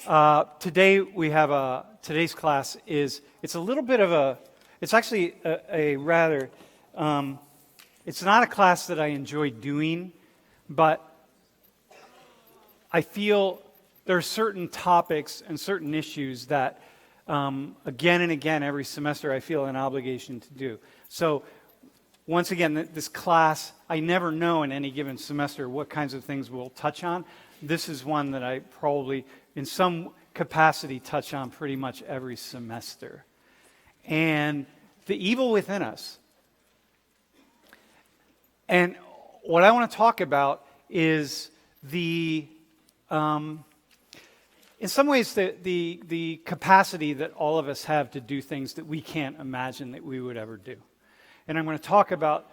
Today we have today's class it's a little bit of it's actually a rather, it's not a class that I enjoy doing, but I feel there are certain topics and certain issues that again and again every semester I feel an obligation to do. So once again, this class, I never know in any given semester what kinds of things we'll touch on. This is one that I probably, in some capacity, touch on pretty much every semester. And the evil within us. And what I want to talk about is in some ways, the capacity that all of us have to do things that we can't imagine that we would ever do. And I'm going to talk about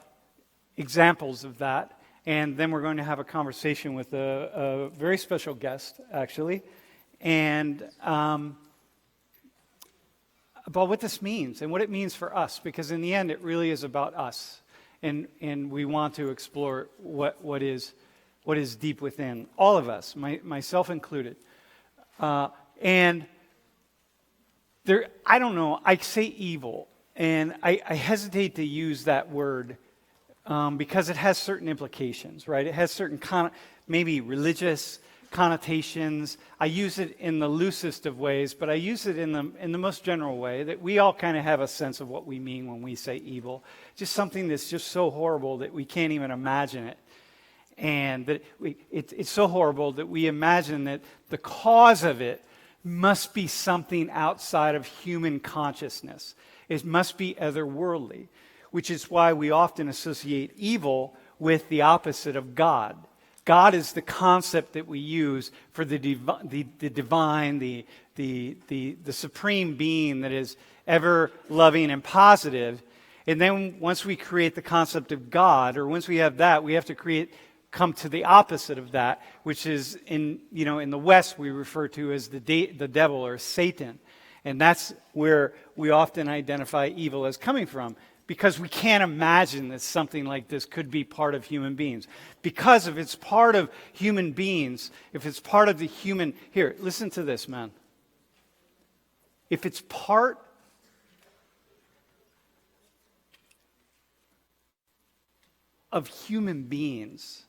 examples of that. And then we're going to have a conversation with a very special guest, actually, and about what this means and what it means for us. Because in the end, it really is about us, and we want to explore what is deep within all of us, myself included. And there, I don't know. I say evil, and I hesitate to use that word. Because it has certain implications, right? It has certain maybe religious connotations. I use it in the loosest of ways, but I use it in the most general way that we all kind of have a sense of what we mean when we say evil. Just something that's just so horrible that we can't even imagine it. And that it's so horrible that we imagine that the cause of it must be something outside of human consciousness. It must be otherworldly. Which is why we often associate evil with the opposite of God. God is the concept that we use for the divine, the supreme being that is ever loving and positive. And then once we create the concept of God, or once we have that, we have to come to the opposite of that, which is in the West we refer to as the devil or Satan. And that's where we often identify evil as coming from. Because we can't imagine that something like this could be part of human beings. Because if it's part of human beings, if it's part of the human... Here, listen to this, man. If it's part of human beings,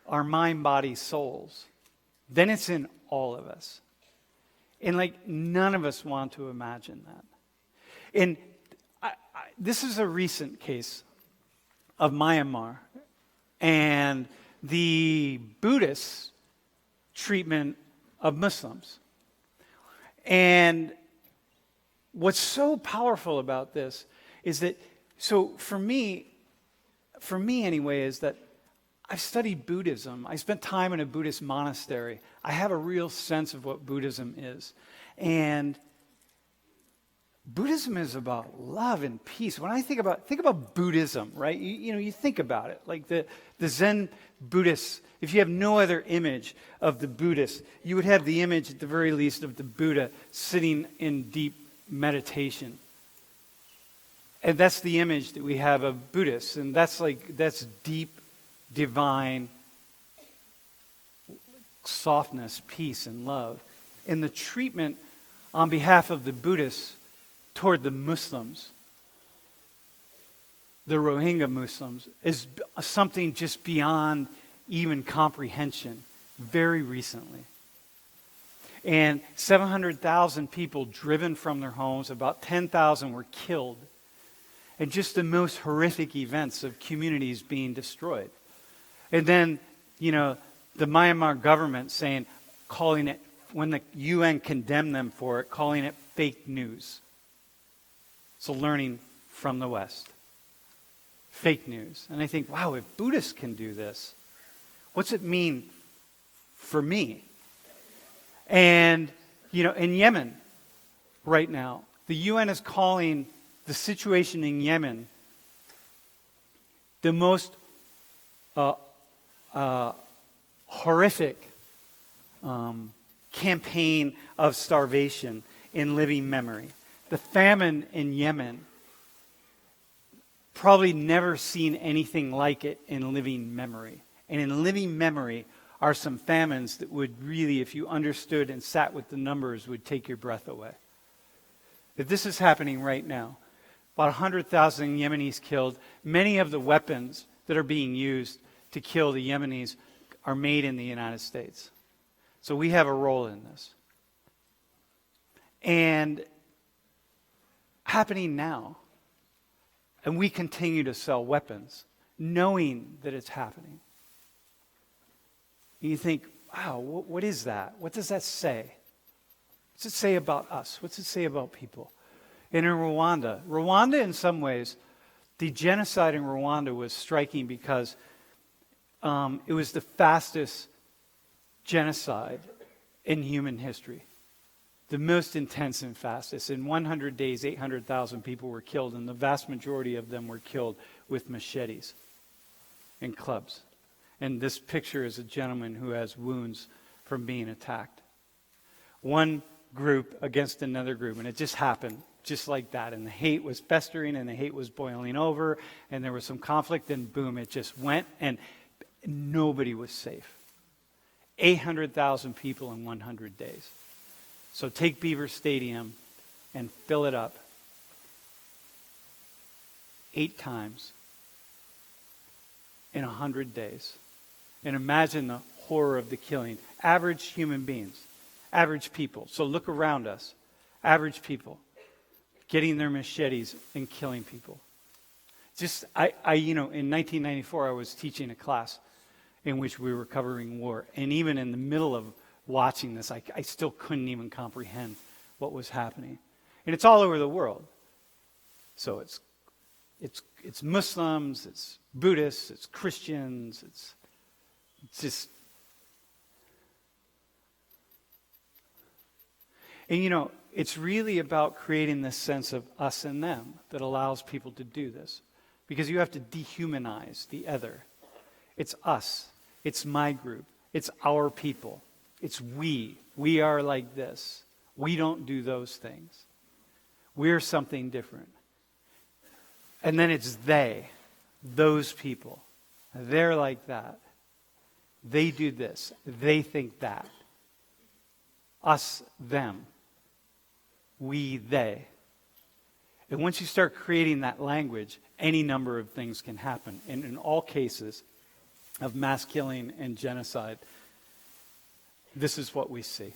our mind, body, souls, then it's in all of us. And none of us want to imagine that. And this is a recent case of Myanmar and the Buddhist treatment of Muslims. And what's so powerful about this is that, so for me anyway, is that I've studied Buddhism. I spent time in a Buddhist monastery. I have a real sense of what Buddhism is. And Buddhism is about love and peace. When I think about Buddhism, right? You think about it. Like the Zen Buddhists, if you have no other image of the Buddhist, you would have the image at the very least of the Buddha sitting in deep meditation. And that's the image that we have of Buddhists. And that's deep, divine softness, peace, and love. And the treatment on behalf of the Buddhists toward the Muslims, the Rohingya Muslims, is something just beyond even comprehension very recently. And 700,000 people driven from their homes, about 10,000 were killed, and just the most horrific events of communities being destroyed. And then, the Myanmar government calling it, when the UN condemned them for it, calling it fake news. So learning from the West. Fake news. And I think, wow, if Buddhists can do this, what's it mean for me? And, in Yemen right now, the UN is calling the situation in Yemen the most horrific campaign of starvation in living memory. The famine in Yemen, probably never seen anything like it in living memory. And in living memory, are some famines that would really, if you understood and sat with the numbers, would take your breath away. That this is happening right now. About 100,000 Yemenis killed. Many of the weapons that are being used to kill the Yemenis are made in the United States. So we have a role in this. And happening now. And we continue to sell weapons, knowing that it's happening. And you think, wow, what is that? What does that say? What's it say about us? What's it say about people? And in Rwanda in some ways, the genocide in Rwanda was striking because it was the fastest genocide in human history. The most intense and fastest. In 100 days, 800,000 people were killed, and the vast majority of them were killed with machetes and clubs. And this picture is a gentleman who has wounds from being attacked. One group against another group, and it just happened just like that. And the hate was festering, and the hate was boiling over, and there was some conflict, and boom, it just went, and nobody was safe. 800,000 people in 100 days. So take Beaver Stadium and fill it up 8 times in 100 days. And imagine the horror of the killing. Average human beings, average people. So look around us. Average people getting their machetes and killing people. In 1994 I was teaching a class in which we were covering war. And even in the middle of watching this, I still couldn't even comprehend what was happening. And it's all over the world. So it's Muslims, it's Buddhists, it's Christians, it's just... And it's really about creating this sense of us and them that allows people to do this. Because you have to dehumanize the other. It's us. It's my group. It's our people. It's we. We are like this. We don't do those things. We're something different. And then it's they, those people. They're like that. They do this. They think that. Us, them. We, they. And once you start creating that language, any number of things can happen. And in all cases of mass killing and genocide, this is what we see.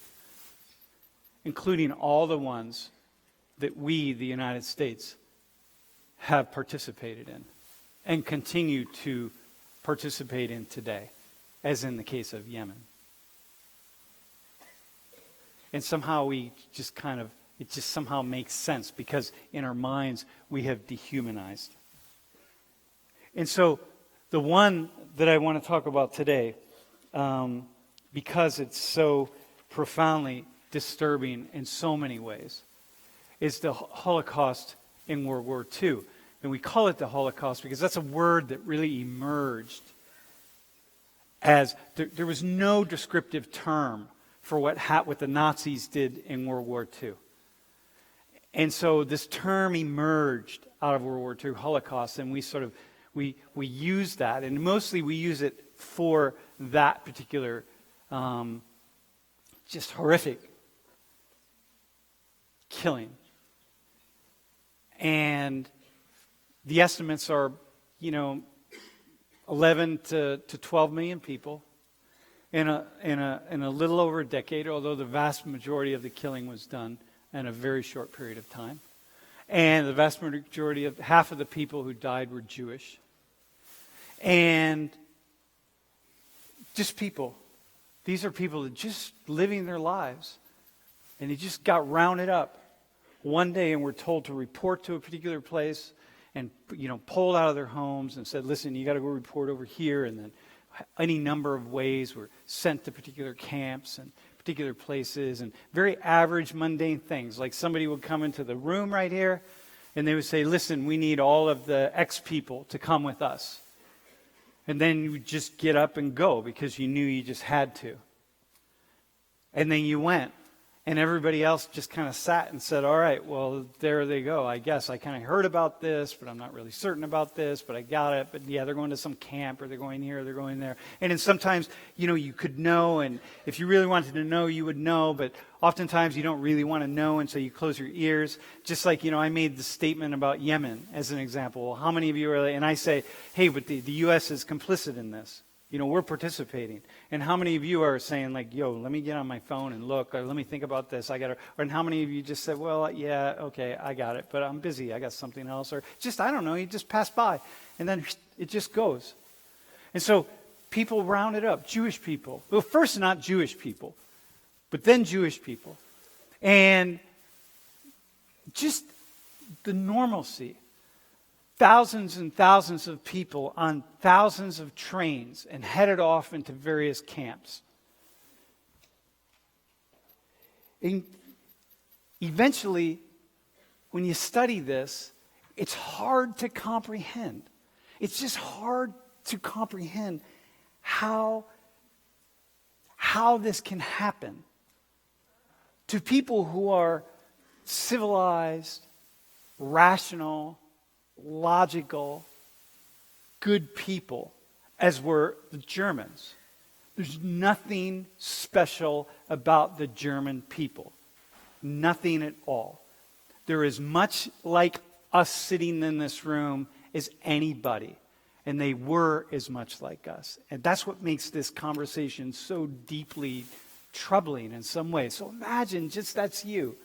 Including all the ones that we, the United States, have participated in and continue to participate in today, as in the case of Yemen. And somehow it just somehow makes sense because in our minds we have dehumanized. And so the one that I want to talk about today, because it's so profoundly disturbing in so many ways, is the Holocaust in World War II. And we call it the Holocaust because that's a word that really emerged as there was no descriptive term for what the Nazis did in World War II. And so this term emerged out of World War II, Holocaust, and we use that, and mostly we use it for that particular just horrific killing. And the estimates are, 11 to 12 million people in a little over a decade, although the vast majority of the killing was done in a very short period of time. And the vast majority of half of the people who died were Jewish. And just people. These are people that just living their lives. And they just got rounded up one day and were told to report to a particular place and, pulled out of their homes and said, listen, you got to go report over here. And then any number of ways were sent to particular camps and particular places, and very average, mundane things. Like somebody would come into the room right here, and they would say, listen, we need all of the X people to come with us. And then you would just get up and go because you knew you just had to. And then you went, And everybody else just kind of sat and said, all right, well, there they go. I guess I kind of heard about this, but I'm not really certain about this, but I got it. But yeah, they're going to some camp, or they're going here, or they're going there. And then sometimes, you could know, and if you really wanted to know, you would know, but oftentimes you don't really want to know, and so you close your ears. Just like, I made the statement about Yemen as an example. Well, how many of you are, and I say, hey, but the U.S. is complicit in this. We're participating. And how many of you are saying, like, yo, let me get on my phone and look, or let me think about this, and how many of you just said, well, yeah, okay, I got it, but I'm busy, I got something else, or just, I don't know, you just pass by, and then it just goes. And so people rounded up, Jewish people. Well, first not Jewish people, but then Jewish people. And just the normalcy. Thousands and thousands of people on thousands of trains and headed off into various camps. And eventually, when you study this, it's hard to comprehend. It's just hard to comprehend how this can happen to people who are civilized, rational, logical, good people, as were the Germans. There's nothing special about the German people. Nothing at all. They're as much like us sitting in this room as anybody. And they were as much like us. And that's what makes this conversation so deeply troubling in some ways. So imagine just that's you.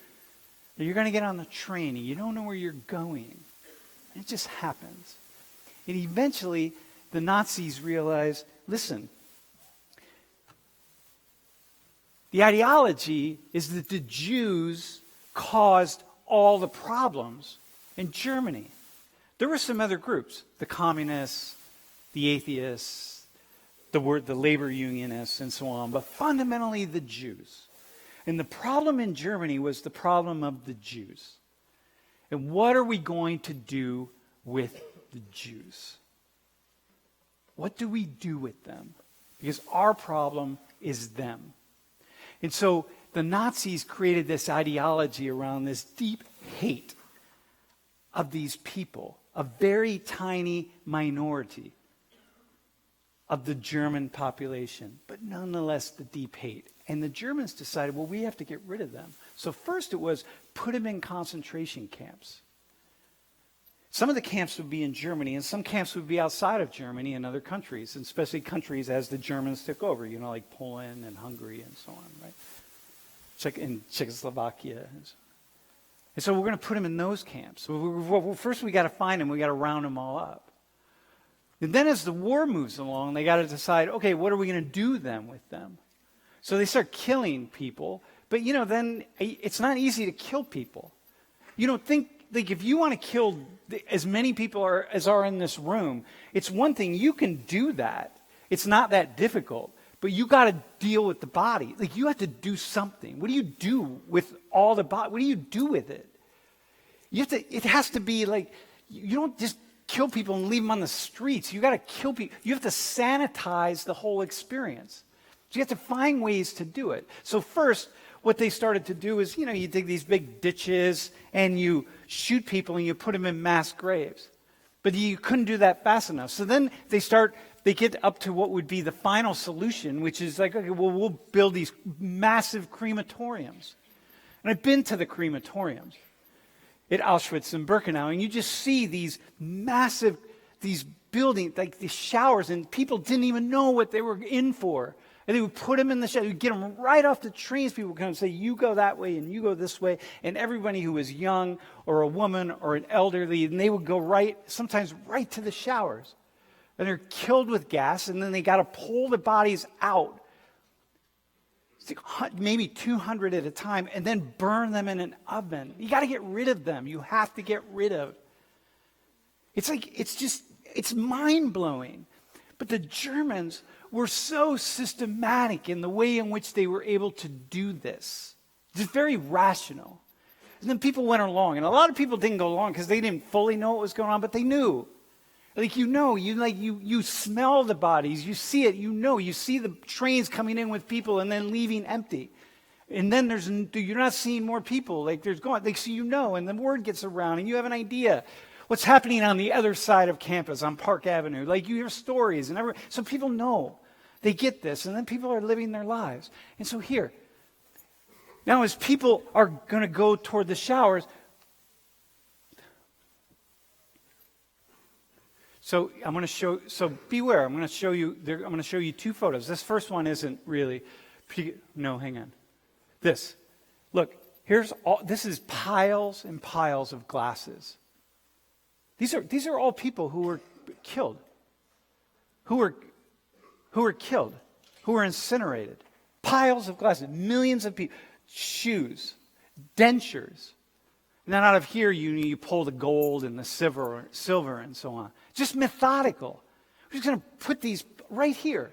You're going to get on the train and you don't know where you're going. It just happens. And eventually, the Nazis realized, listen, the ideology is that the Jews caused all the problems in Germany. There were some other groups, the communists, the atheists, the labor unionists, and so on, but fundamentally the Jews. And the problem in Germany was the problem of the Jews. And what are we going to do with the Jews? What do we do with them? Because our problem is them. And so the Nazis created this ideology around this deep hate of these people, a very tiny minority of the German population, but nonetheless the deep hate. And the Germans decided, well, we have to get rid of them. So first it was put them in concentration camps. Some of the camps would be in Germany, and some camps would be outside of Germany in other countries, and especially countries as the Germans took over, like Poland and Hungary and so on, right? In Czechoslovakia. And so we're going to put them in those camps. Well, first we got to find them, we got to round them all up. And then as the war moves along, they got to decide, okay, what are we going to do then with them? So they start killing people, but then it's not easy to kill people. Think like if you want to kill as many people as are in this room, it's one thing, you can do that. It's not that difficult, but you got to deal with the body. Like you have to do something. What do you do with all the body? What do you do with it? It has to be like, you don't just kill people and leave them on the streets. You got to kill people. You have to sanitize the whole experience. So you have to find ways to do it. So first, what they started to do is, you dig these big ditches and you shoot people and you put them in mass graves. But you couldn't do that fast enough. So then they get up to what would be the final solution, which is like, okay, well, we'll build these massive crematoriums. And I've been to the crematoriums at Auschwitz and Birkenau, and you just see these massive, these buildings, like these showers, and people didn't even know what they were in for. And they would put them in the shower. You'd get them right off the trains. People would come and say, you go that way and you go this way. And everybody who was young or a woman or an elderly, and they would go sometimes right to the showers. And they're killed with gas, and then they got to pull the bodies out, maybe 200 at a time, and then burn them in an oven. You got to get rid of them. You have to get rid of. It's mind-blowing. But the Germans were so systematic in the way in which they were able to do this. Just very rational. And then people went along, and a lot of people didn't go along because they didn't fully know what was going on, but they knew. Like you smell the bodies, you see it, you see the trains coming in with people and then leaving empty. And then you're not seeing more people. Like so and the word gets around, and you have an idea what's happening on the other side of campus on Park Avenue. Like you hear stories, so people know. They get this, and then people are living their lives. And so here, now as people are going to go toward the showers, so beware. I'm going to show you two photos. This first one isn't really, no, hang on. Look, this is piles and piles of glasses. These are all people who were killed, who were incinerated. Piles of glasses, millions of people, shoes, dentures. And then out of here, you pull the gold and the silver and so on. Just methodical. We're just going to put these right here.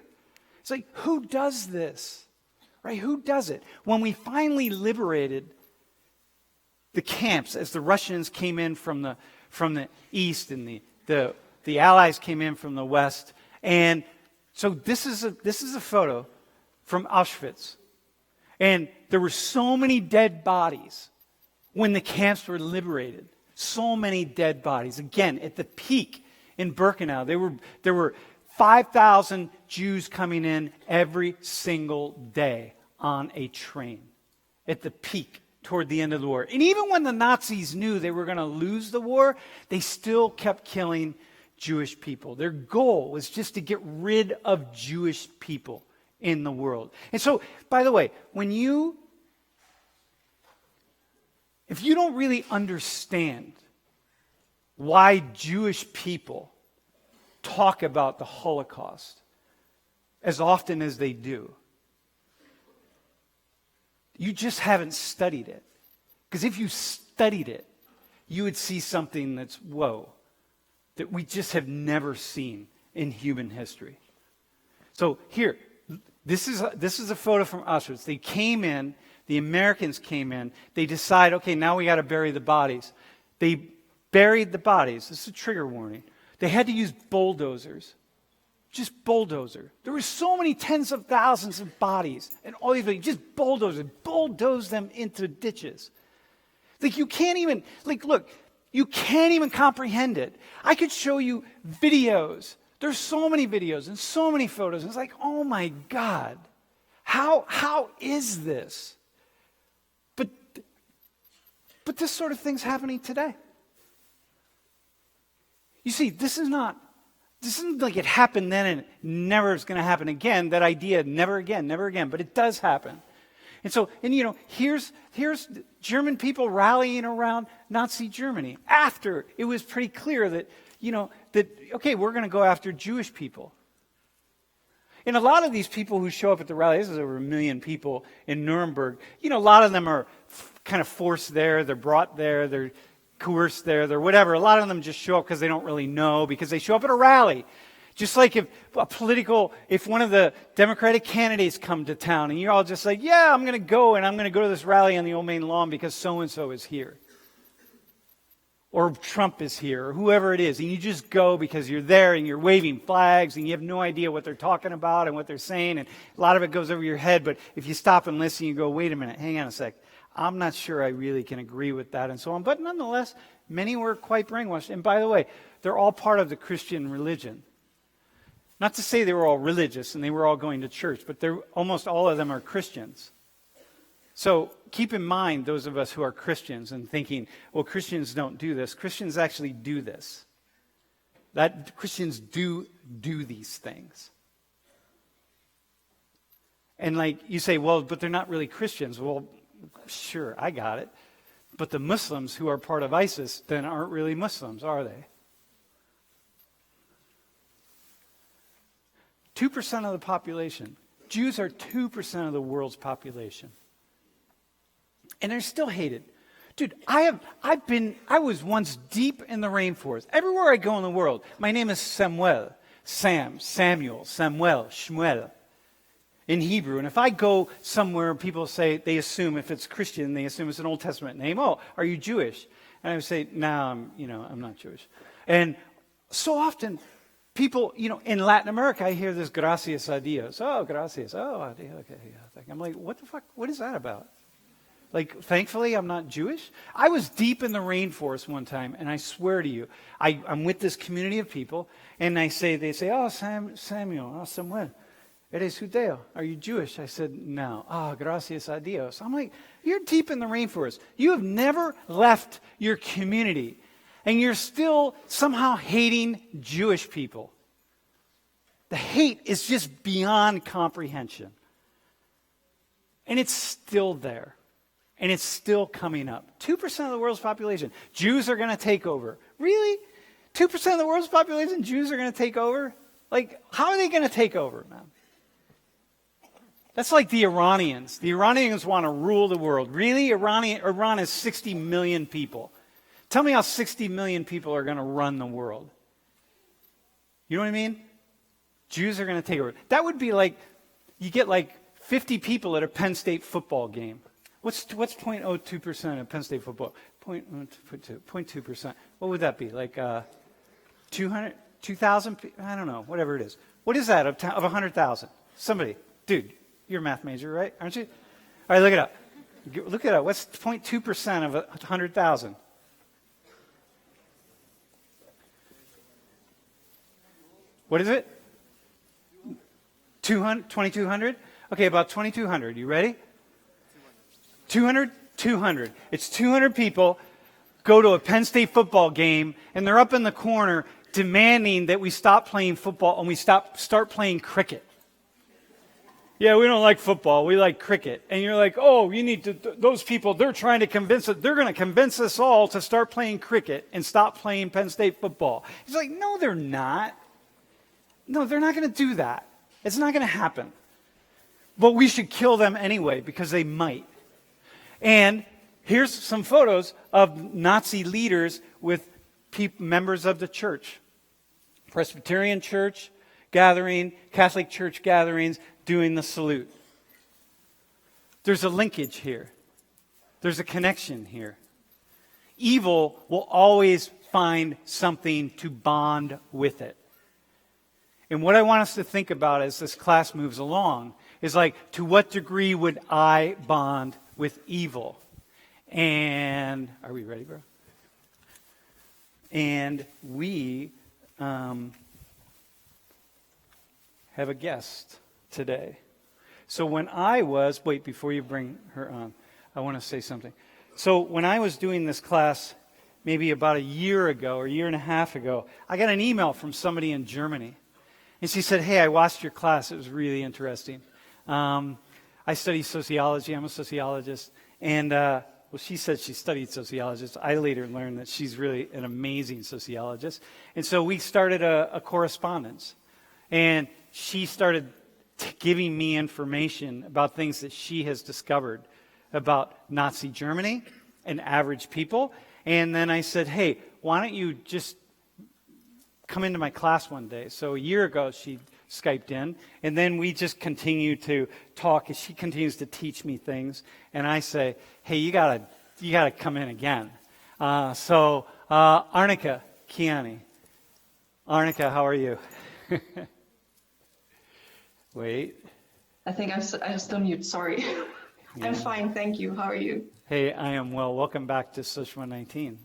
It's like, who does this? Right? Who does it? When we finally liberated the camps, as the Russians came in from the east and the Allies came in from the west, and so this is a photo from Auschwitz. And there were so many dead bodies when the camps were liberated. So many dead bodies. Again, at the peak in Birkenau, there were 5,000 Jews coming in every single day on a train. At the peak, toward the end of the war. And even when the Nazis knew they were going to lose the war, they still kept killing Jewish people. Their goal was just to get rid of Jewish people in the world. And so, by the way, if you don't really understand why Jewish people talk about the Holocaust as often as they do, you just haven't studied it. Because if you studied it, you would see something that's, that we just have never seen in human history. So here, this is a photo from Auschwitz. They came in, the Americans came in, they decide, okay, now we got to bury the bodies. They buried the bodies. This is a trigger warning. They had to use bulldozers. Just bulldozer. There were so many tens of thousands of bodies, and all these things, just bulldoze them into ditches. Like you can't even, look, you can't even comprehend it. I could show you videos. There's so many videos and so many photos. And it's like, oh my God, how is this? But this sort of thing's happening today. You see, this isn't like it happened then and never is going to happen again. That idea, never again, but it does happen. And so, here's German people rallying around Nazi Germany after it was pretty clear that, okay, we're going to go after Jewish people. And a lot of these people who show up at the rally, this is over 1 million people in Nuremberg, a lot of them are kind of forced there, they're brought there, they're coerced there, they're whatever. A lot of them just show up because they don't really know, because they show up at a rally. Just like if one of the Democratic candidates come to town and you're all just like, yeah, I'm going to go to this rally on the Old Main Lawn because so-and-so is here. Or Trump is here, or whoever it is. And you just go because you're there and you're waving flags and you have no idea what they're talking about and what they're saying. And a lot of it goes over your head. But if you stop and listen, you go, wait a minute, hang on a sec. I'm not sure I really can agree with that and so on. But nonetheless, many were quite brainwashed. And by the way, they're all part of the Christian religion. Not to say they were all religious and they were all going to church, but almost all of them are Christians. So keep in mind those of us who are Christians and thinking, well, Christians don't do this. Christians actually do this. That Christians do these things. And you say, well, but they're not really Christians. Well, sure, I got it. But the Muslims who are part of ISIS then aren't really Muslims, are they? 2% of the population. Jews are 2% of the world's population. And they're still hated. Dude, I was once deep in the rainforest. Everywhere I go in the world, my name is Samuel. Samuel, Shmuel. In Hebrew. And if I go somewhere, people say, they assume if it's Christian, they assume it's an Old Testament name. Oh, are you Jewish? And I would say, no, I'm not Jewish. And so often, people, in Latin America, I hear this gracias a Dios. Oh, gracias. Oh, adios. Okay, yeah. I'm like, what the fuck? What is that about? Like, thankfully, I'm not Jewish. I was deep in the rainforest one time, and I swear to you, I'm with this community of people, and they say, oh, Samuel, oh, Samuel, eres judeo? Are you Jewish? I said, no. Ah, gracias a Dios. I'm like, you're deep in the rainforest. You have never left your community, and you're still somehow hating Jewish people. The hate is just beyond comprehension. And it's still there. And it's still coming up. 2% of the world's population. Jews are going to take over. Really? 2% of the world's population, Jews are going to take over? Like, how are they going to take over, man? That's like the Iranians. The Iranians want to rule the world. Really? Iran is 60 million people. Tell me how 60 million people are going to run the world. You know what I mean? Jews are going to take over. That would be like, you get like 50 people at a Penn State football game. What's 0.02% of Penn State football? 0.2%. What would that be? Like 200, 2,000? I don't know. Whatever it is. What is that of 100,000? Somebody. Dude, you're a math major, right? Aren't you? All right, look it up. Look it up. What's 0.2% of 100,000? What is it? 2,200? Okay, about 2,200. You ready? 200. It's 200 people go to a Penn State football game, and they're up in the corner demanding that we stop playing football and we start playing cricket. Yeah, we don't like football. We like cricket. And you're like, oh, you need to, those people, they're trying to convince us, they're going to convince us all to start playing cricket and stop playing Penn State football. He's like, no, they're not. No, they're not going to do that. It's not going to happen. But we should kill them anyway because they might. And here's some photos of Nazi leaders with members of the church. Presbyterian church gathering, Catholic church gatherings, doing the salute. There's a linkage here. There's a connection here. Evil will always find something to bond with it. And what I want us to think about as this class moves along is like, to what degree would I bond with evil? And are we ready, bro? And we have a guest today. So when I was, wait, before you bring her on, I want to say something. So when I was doing this class, maybe about a year ago or a year and a half ago, I got an email from somebody in Germany. And she said, hey, I watched your class. It was really interesting. I study sociology. I'm a sociologist. And, well, she said she studied sociologist. I later learned that she's really an amazing sociologist. And so we started a correspondence. And she started giving me information about things that she has discovered about Nazi Germany and average people. And then I said, hey, why don't you just come into my class one day? So a year ago, she Skyped in, and then we just continue to talk as she continues to teach me things. And I say, hey, you gotta come in again. So Arnika Kiani. Arnika, how are you? Wait. I think I just on mute, sorry. Yeah. I'm fine, thank you. How are you? Hey, I am well. Welcome back to Social 119.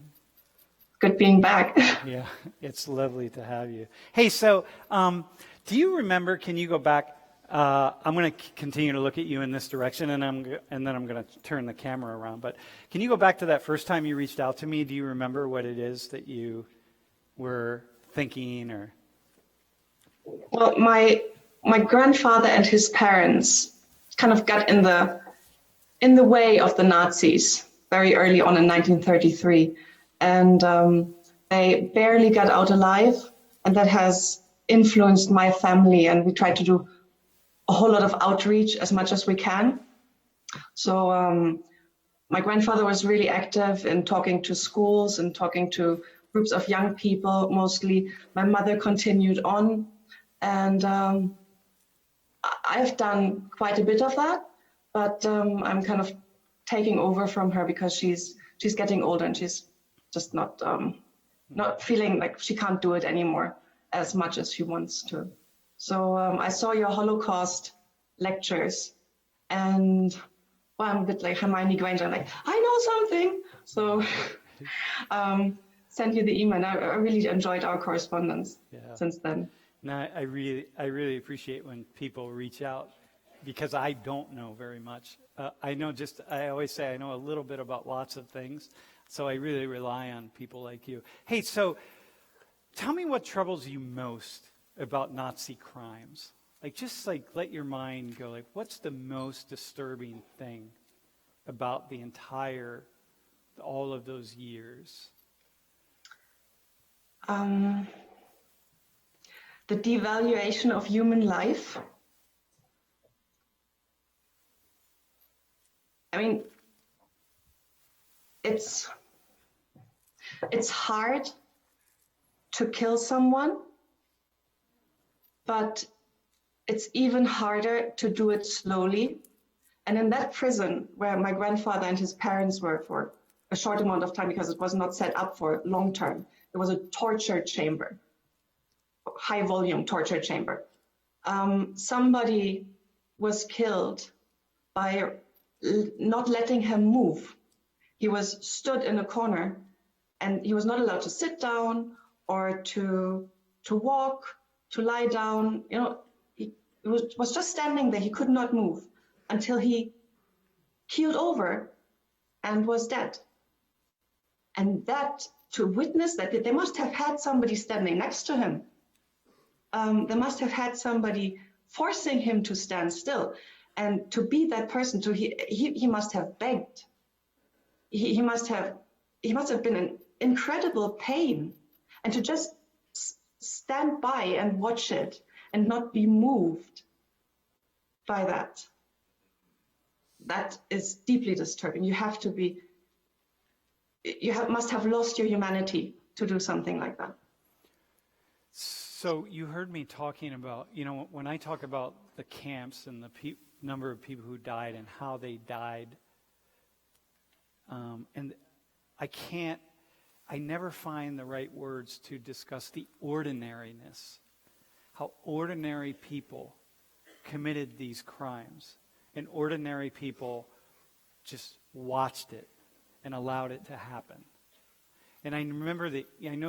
Good being back. Yeah, it's lovely to have you. Hey, so do you remember, can you go back? I'm going to continue to look at you in this direction, and then I'm going to turn the camera around. But can you go back to that first time you reached out to me? Do you remember what it is that you were thinking? Or? Well, my grandfather and his parents kind of got in the way of the Nazis very early on in 1933. And they barely got out alive, and that has influenced my family, and we try to do a whole lot of outreach as much as we can. So my grandfather was really active in talking to schools and talking to groups of young people mostly. My mother continued on, and I've done quite a bit of that, but I'm kind of taking over from her because she's getting older and she's just not feeling like she can't do it anymore. as much as she wants to. So I saw your Holocaust lectures, and well, I'm a bit like Hermione Granger. I'm like, I know something. So sent you the email. I really enjoyed our correspondence since then. No, I really appreciate when people reach out, because I don't know very much. I always say I know a little bit about lots of things, so I really rely on people like you. Hey, so tell me what troubles you most about Nazi crimes. Let your mind go, what's the most disturbing thing about all of those years? The devaluation of human life. I mean, it's hard to kill someone, but it's even harder to do it slowly. And in that prison where my grandfather and his parents were for a short amount of time, because it was not set up for long term, there was a torture chamber, high volume torture chamber. Somebody was killed by not letting him move. He was stood in a corner and he was not allowed to sit down or to walk, to lie down. He was just standing there. He could not move until he keeled over and was dead. And that, to witness that, they must have had somebody standing next to him. They must have had somebody forcing him to stand still. And to be that person, he must have begged. He must have been in incredible pain. And to just stand by and watch it and not be moved by that is deeply disturbing. Must have lost your humanity to do something like that. So you heard me talking about, when I talk about the camps and the number of people who died and how they died, and I never find the right words to discuss the ordinariness, how ordinary people committed these crimes, and ordinary people just watched it and allowed it to happen. And I know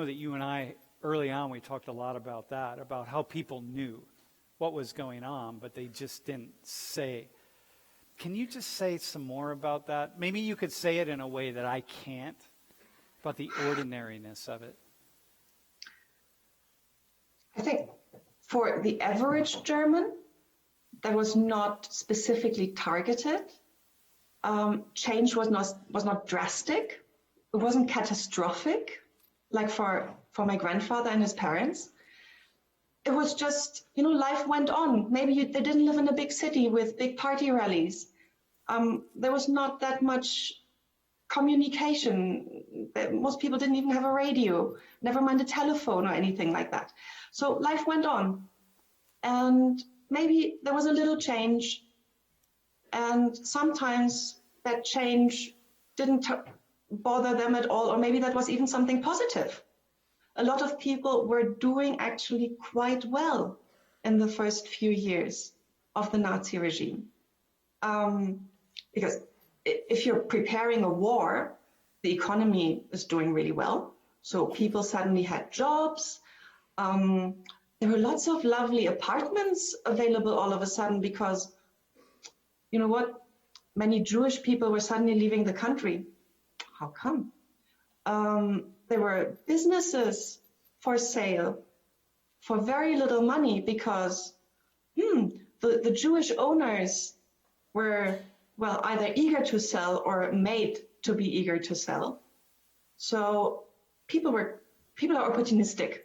that you and I, early on, we talked a lot about that, about how people knew what was going on, but they just didn't say. Can you just say some more about that? Maybe you could say it in a way that I can't, about the ordinariness of it. I think for the average German, that was not specifically targeted. Change was not drastic. It wasn't catastrophic, like for my grandfather and his parents. It was just, life went on. Maybe they didn't live in a big city with big party rallies. There was not that much communication. Most people didn't even have a radio, never mind a telephone or anything like that. So life went on. And maybe there was a little change. And sometimes that change didn't bother them at all, or maybe that was even something positive. A lot of people were doing actually quite well in the first few years of the Nazi regime. Because if you're preparing a war, the economy is doing really well. So people suddenly had jobs. There were lots of lovely apartments available all of a sudden because, you know what? Many Jewish people were suddenly leaving the country. How come? There were businesses for sale for very little money because the Jewish owners were, well, either eager to sell or made to be eager to sell. So people are opportunistic.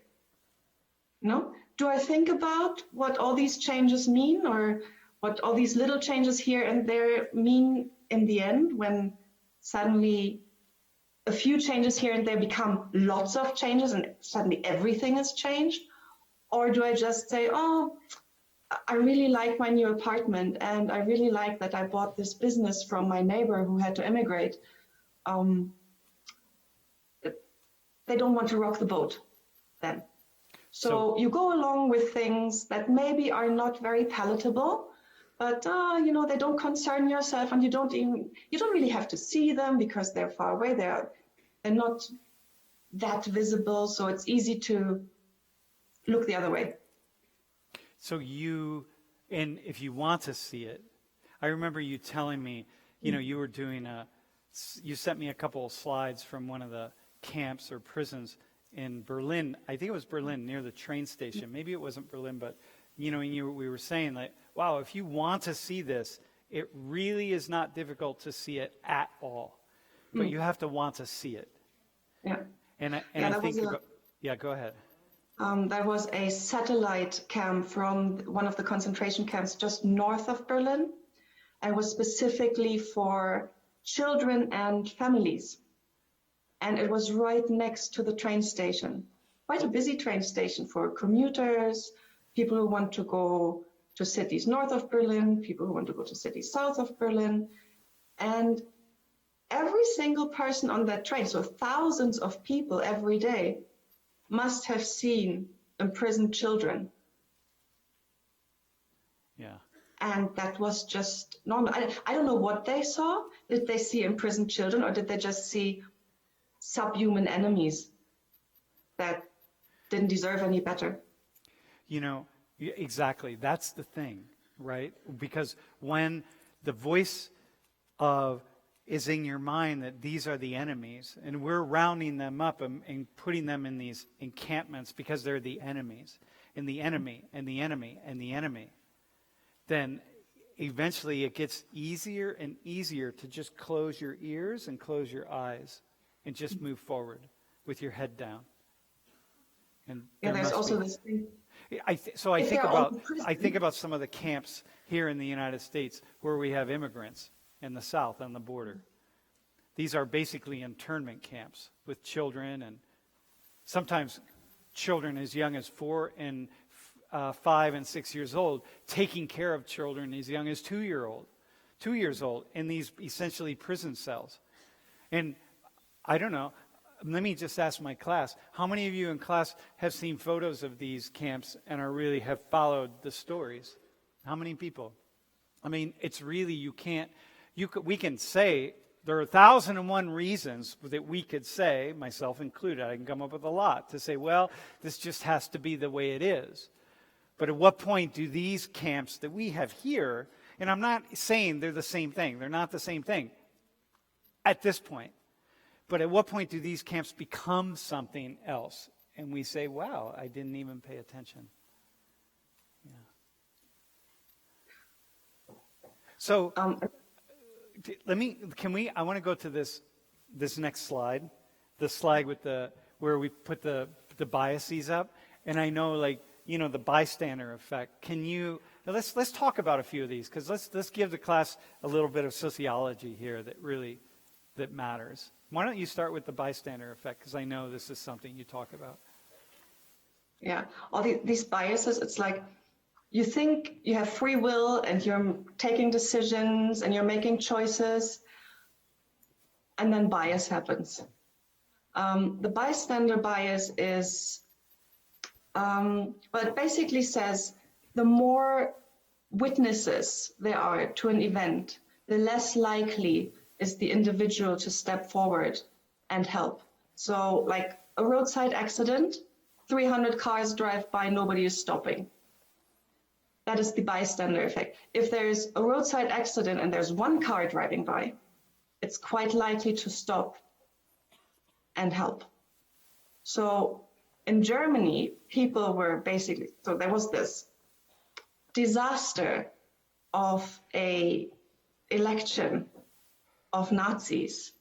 No? Do I think about what all these changes mean, or what all these little changes here and there mean in the end, when suddenly a few changes here and there become lots of changes and suddenly everything is changed? Or do I just say, oh, I really like my new apartment and I really like that I bought this business from my neighbor who had to immigrate. They don't want to rock the boat then. So you go along with things that maybe are not very palatable, but they don't concern yourself, and you don't really have to see them because they're far away. They're not that visible, so it's easy to look the other way. So and if you want to see it, I remember you telling me, you were you sent me a couple of slides from one of the camps or prisons in Berlin. I think it was Berlin, near the train station. Maybe it wasn't Berlin, but we were saying like, wow, if you want to see this, it really is not difficult to see it at all. But you have to want to see it. Yeah. And I think go ahead. There was a satellite camp from one of the concentration camps just north of Berlin. It was specifically for children and families. And it was right next to the train station. Quite a busy train station for commuters, people who want to go to cities north of Berlin, people who want to go to cities south of Berlin. And every single person on that train, so thousands of people every day, must have seen imprisoned children. Yeah. And that was just normal. I don't know what they saw. Did they see imprisoned children, or did they just see subhuman enemies that didn't deserve any better? Exactly. That's the thing, right? Because when the voice is in your mind that these are the enemies, and we're rounding them up and putting them in these encampments because they're the enemies, and the enemy, and the enemy, and the enemy, then eventually it gets easier and easier to just close your ears and close your eyes and just move forward with your head down. And there's also this thing. I think about some of the camps here in the United States where we have immigrants in the South on the border. These are basically internment camps with children, and sometimes children as young as 4 and 5 and 6 years old, taking care of children as young as 2 years old in these essentially prison cells. And I don't know, let me just ask my class, how many of you in class have seen photos of these camps and have followed the stories? How many people? I mean, it's really, we can say, there are 1,001 reasons that we could say, myself included, I can come up with a lot, to say, well, this just has to be the way it is. But at what point do these camps that we have here, and I'm not saying they're the same thing, they're not the same thing at this point, but at what point do these camps become something else? And we say, wow, I didn't even pay attention. Yeah. So, I want to go to this next slide, the slide with where we put the biases up. And I know, the bystander effect. Let's talk about a few of these, because let's give the class a little bit of sociology here that matters. Why don't you start with the bystander effect, because I know this is something you talk about. Yeah, all these biases, it's like you think you have free will and you're taking decisions and you're making choices, and then bias happens. The bystander bias is, it basically says the more witnesses there are to an event, the less likely is the individual to step forward and help. So like a roadside accident, 300 cars drive by, nobody is stopping. That is the bystander effect. If there's a roadside accident and there's one car driving by, it's quite likely to stop and help. So in Germany, people were so there was this disaster of a election of Nazis.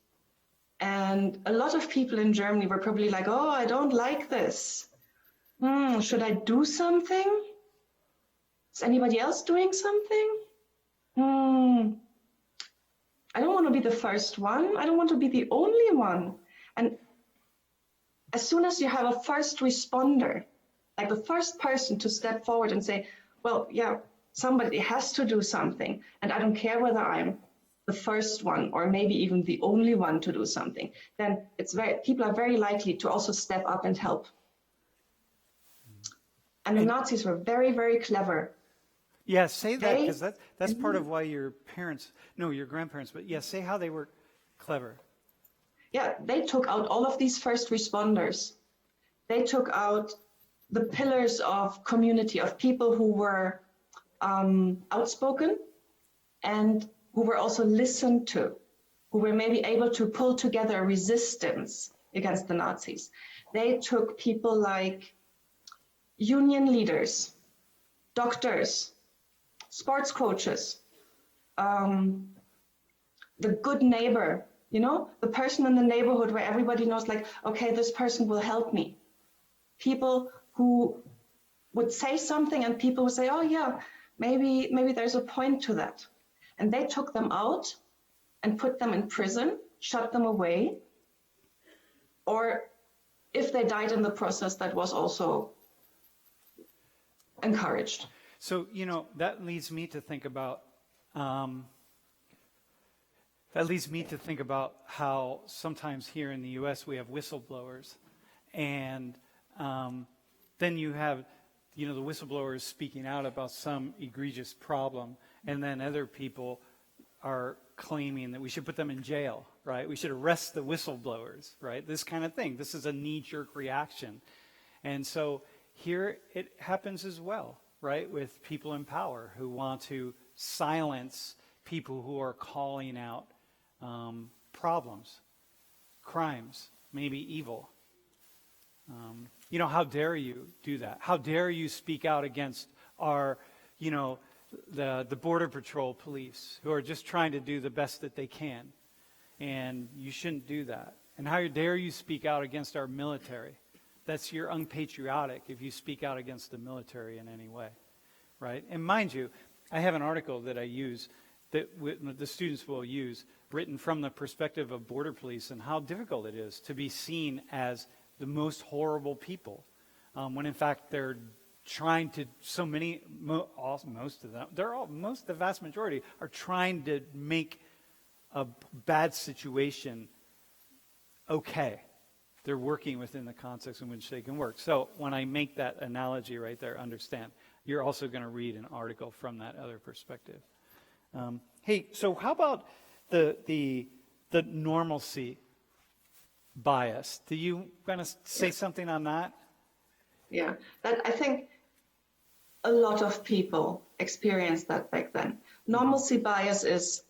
And a lot of people in Germany were probably like, oh, I don't like this. Should I do something? Is anybody else doing something? I don't want to be the first one. I don't want to be the only one. And as soon as you have a first responder, like the first person to step forward and say, well, yeah, somebody has to do something, and I don't care whether I'm the first one or maybe even the only one to do something, then people are very likely to also step up and help. And the Nazis were very, very clever. Yeah, say that, They- because that's part of why your grandparents, but yeah, say how they were clever. Yeah, they took out all of these first responders. They took out the pillars of community, of people who were outspoken and who were also listened to, who were maybe able to pull together a resistance against the Nazis. They took people like union leaders, doctors, sports coaches, the good neighbor, you know, the person in the neighborhood where everybody knows, like, okay, this person will help me. People who would say something and people would say, oh yeah, maybe there's a point to that. And they took them out and put them in prison, shut them away, or if they died in the process, that was also encouraged. So, you know, that leads me to think about how sometimes here in the U.S. we have whistleblowers, and then you have, you know, the whistleblowers speaking out about some egregious problem, and then other people are claiming that we should put them in jail, right? We should arrest the whistleblowers, right? This kind of thing. This is a knee-jerk reaction. And so here it happens as well, right, with people in power who want to silence people who are calling out problems, crimes, maybe evil. You know, how dare you do that? How dare you speak out against our, you know, the Border Patrol police who are just trying to do the best that they can. And you shouldn't do that. And how dare you speak out against our military? You're unpatriotic if you speak out against the military in any way, right? And mind you, I have an article that I use that the students will use, written from the perspective of border police and how difficult it is to be seen as the most horrible people, when in fact they're trying to, the vast majority are trying to make a bad situation okay. They're working within the context in which they can work. So when I make that analogy right there, understand, you're also going to read an article from that other perspective. Hey, so how about the normalcy bias? Do you want to say something on that? Yeah, that I think a lot of people experienced that back then. Normalcy bias is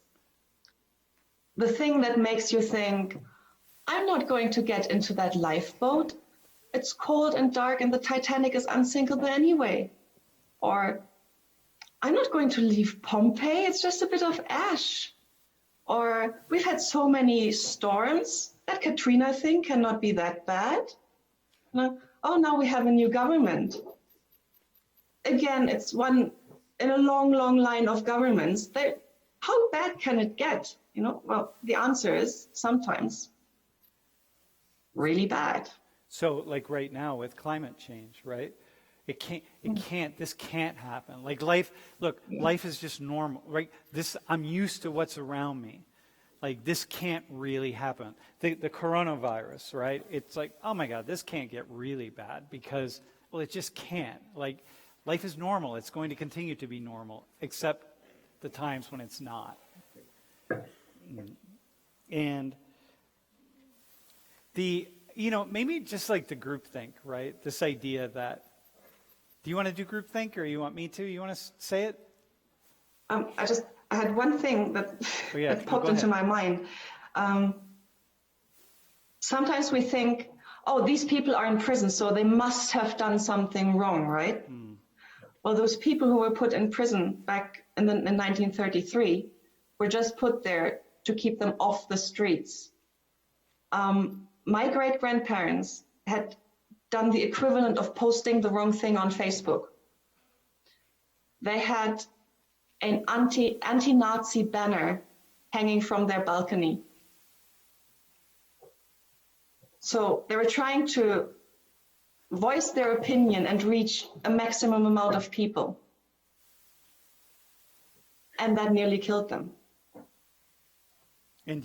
the thing that makes you think, I'm not going to get into that lifeboat. It's cold and dark and the Titanic is unsinkable anyway. Or I'm not going to leave Pompeii. It's just a bit of ash. Or we've had so many storms. That Katrina thing cannot be that bad. Oh, now we have a new government. Again, it's one in a long, long line of governments. How bad can it get? You know, well, the answer is sometimes really bad. So, like right now with climate change, right? This can't happen. Like life is just normal, right? I'm used to what's around me. Like this can't really happen. The coronavirus, right? It's like, oh my God, this can't get really bad because, well, it just can't. Like life is normal. It's going to continue to be normal, except the times when it's not. And maybe just like the groupthink, right? This idea that, do you want to do groupthink or you want me to? You want to say it? I had one thing that, that popped into my mind. Sometimes we think, oh, these people are in prison, so they must have done something wrong, right? Well, those people who were put in prison back in 1933 were just put there to keep them off the streets. My great-grandparents had done the equivalent of posting the wrong thing on Facebook. They had an anti-Nazi banner hanging from their balcony. So they were trying to voice their opinion and reach a maximum amount of people. And that nearly killed them. And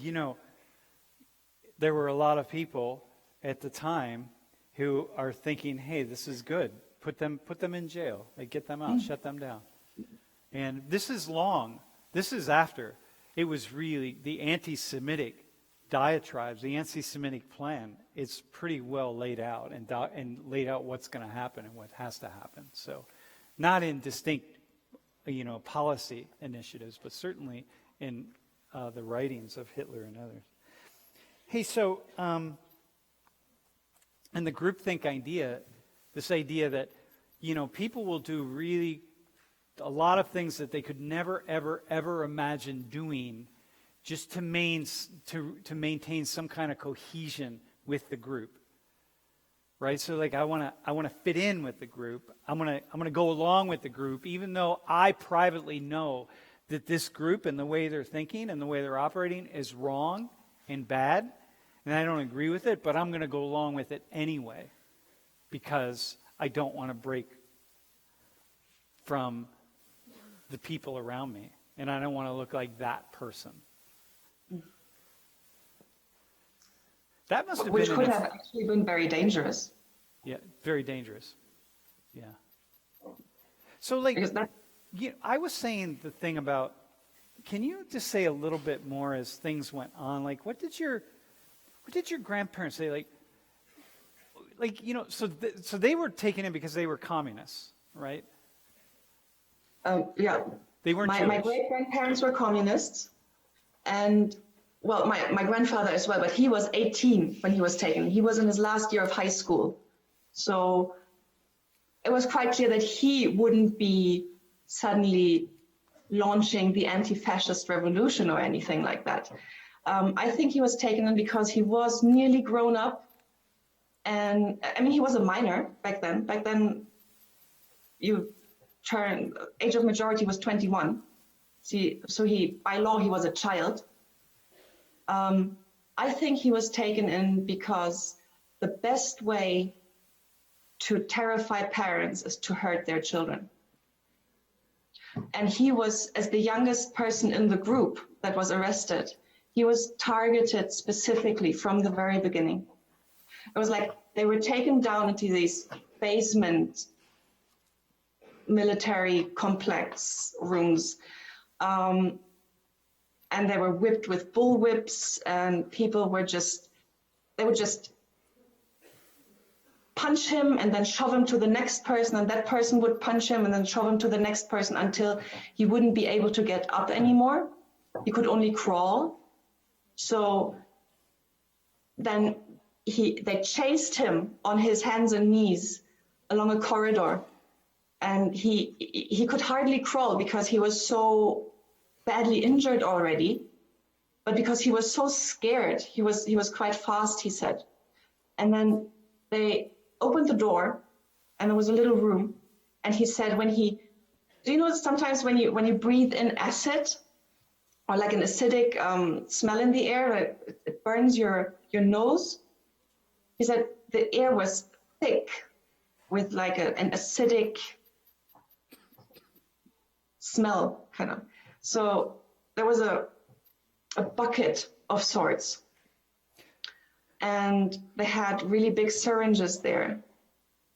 there were a lot of people at the time who are thinking, hey, this is good. put them in jail. They get them out, shut them down. And this is long. This is after. It was really the anti-Semitic diatribes, the anti-Semitic plan. It's pretty well laid out and laid out what's going to happen and what has to happen. So, not in distinct, policy initiatives, but certainly in the writings of Hitler and others. Hey, so, and the groupthink idea, this idea that, people will do really a lot of things that they could never, ever, ever imagine doing just to maintain some kind of cohesion with the group. Right? So like I want to fit in with the group. I'm going to go along with the group even though I privately know that this group and the way they're thinking and the way they're operating is wrong and bad, and I don't agree with it, but I'm going to go along with it anyway because I don't want to break from the people around me, and I don't want to look like that person. That must have Which been could have actually been very dangerous. Yeah, very dangerous. Yeah. So, like, I was saying the thing about. Can you just say a little bit more as things went on? Like, what did your grandparents say? So they were taken in because they were communists, right? Yeah. They weren't Jewish. My great grandparents were communists, and my grandfather as well, but he was 18 when he was taken. He was in his last year of high school. So it was quite clear that he wouldn't be suddenly launching the anti-fascist revolution or anything like that. I think he was taken in because he was nearly grown up. And I mean, he was a minor back then. Back then, age of majority was 21. So by law, he was a child. I think he was taken in because the best way to terrify parents is to hurt their children. And he was, as the youngest person in the group that was arrested, he was targeted specifically from the very beginning. It was like they were taken down into these basement military complex rooms, and they were whipped with bullwhips, and people would just punch him and then shove him to the next person, and that person would punch him and then shove him to the next person until he wouldn't be able to get up anymore. He could only crawl. So then they chased him on his hands and knees along a corridor, and he could hardly crawl because he was so badly injured already, but because he was so scared, he was quite fast, he said. And then they opened the door, and there was a little room, and he said, sometimes when you breathe in acid or like an acidic smell in the air, it burns your nose. He said the air was thick with like an acidic smell, kind of. So there was a bucket of sorts, and they had really big syringes there.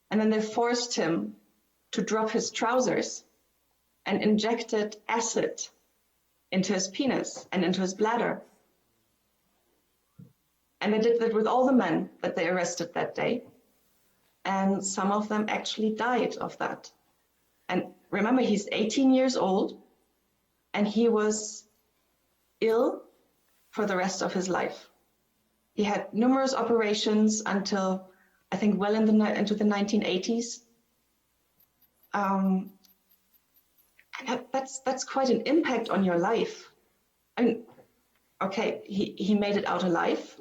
And then they forced him to drop his trousers and injected acid into his penis and into his bladder. And they did that with all the men that they arrested that day. And some of them actually died of that. And remember, he's 18 years old, and he was ill for the rest of his life. He had numerous operations until, I think, well into the 1980s. And that's quite an impact on your life. I mean, okay, he made it out alive,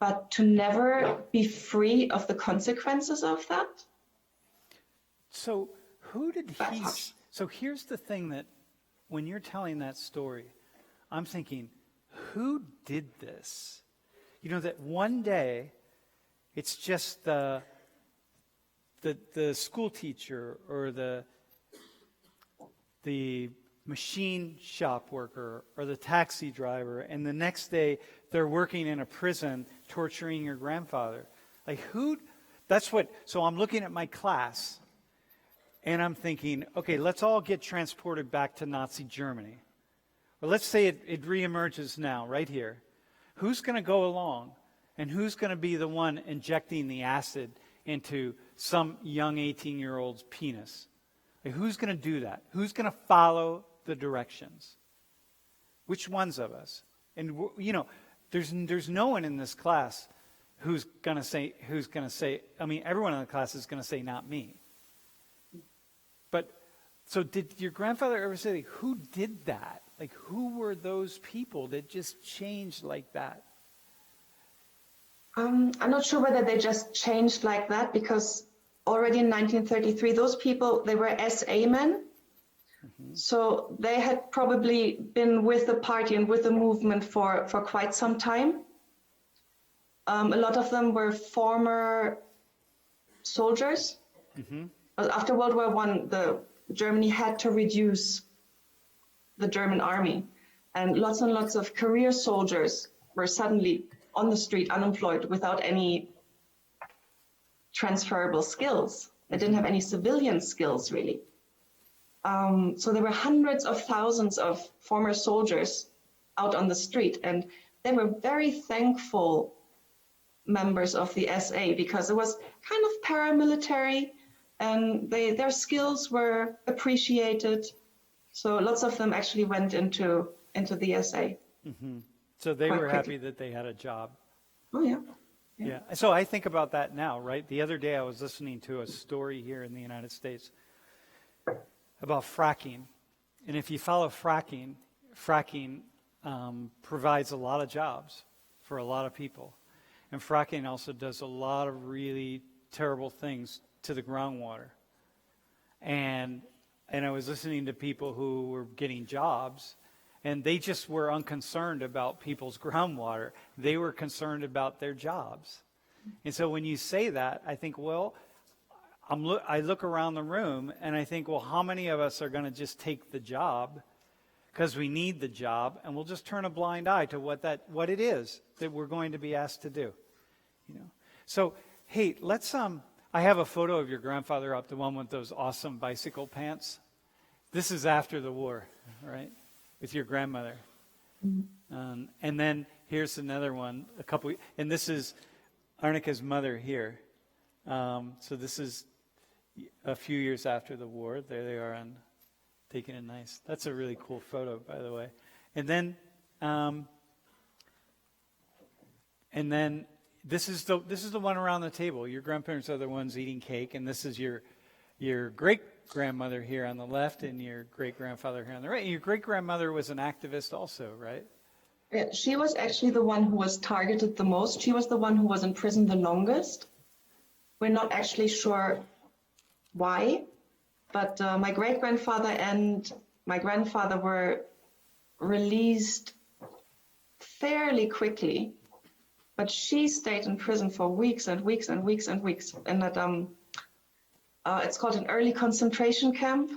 but to never be free of the consequences of that? So who did he... So here's the thing that, when you're telling that story, I'm thinking, who did this? That one day, it's just the school teacher or the machine shop worker or the taxi driver, and the next day they're working in a prison torturing your grandfather. Like, So I'm looking at my class, and I'm thinking, okay, let's all get transported back to Nazi Germany. Or let's say it reemerges now, right here. Who's going to go along, and who's going to be the one injecting the acid into some young 18-year-old's penis? Like, who's going to do that? Who's going to follow the directions? Which ones of us? And, there's no one in this class who's going to say, everyone in the class is going to say, not me. But, so did your grandfather ever say, who did that? Like, who were those people that just changed like that? I'm not sure whether they just changed like that, because already in 1933, those people, they were SA men. Mm-hmm. So they had probably been with the party and with the movement for quite some time. A lot of them were former soldiers. Mm-hmm. After World War I, Germany had to reduce the German army. And lots of career soldiers were suddenly on the street, unemployed, without any transferable skills. They didn't have any civilian skills, really. So there were hundreds of thousands of former soldiers out on the street, and they were very thankful members of the SA, because it was kind of paramilitary, and their skills were appreciated. So lots of them actually went into the SA. Mm-hmm. So they were happy that they had a job. Oh, yeah. Yeah. So I think about that now, right? The other day I was listening to a story here in the United States about fracking. And if you follow fracking provides a lot of jobs for a lot of people. And fracking also does a lot of really terrible things to the groundwater. And I was listening to people who were getting jobs, and they just were unconcerned about people's groundwater. They were concerned about their jobs. And so when you say that, I think, well, I look around the room and I think, well, how many of us are going to just take the job because we need the job, and we'll just turn a blind eye to what it is that we're going to be asked to do? So, hey, let's I have a photo of your grandfather up, the one with those awesome bicycle pants. This is after the war, right? With your grandmother. And then here's another one, and this is Arnika's mother here. So this is a few years after the war. There they are taking a nice. That's a really cool photo, by the way. And then this is the one around the table. Your grandparents are the ones eating cake, and this is your great grandmother here on the left and your great grandfather here on the right. Your great grandmother was an activist also, right? Yeah, she was actually the one who was targeted the most. She was the one who was in prison the longest. We're not actually sure why, but my great grandfather and my grandfather were released fairly quickly, but she stayed in prison for weeks and weeks and weeks and weeks. And that it's called an early concentration camp.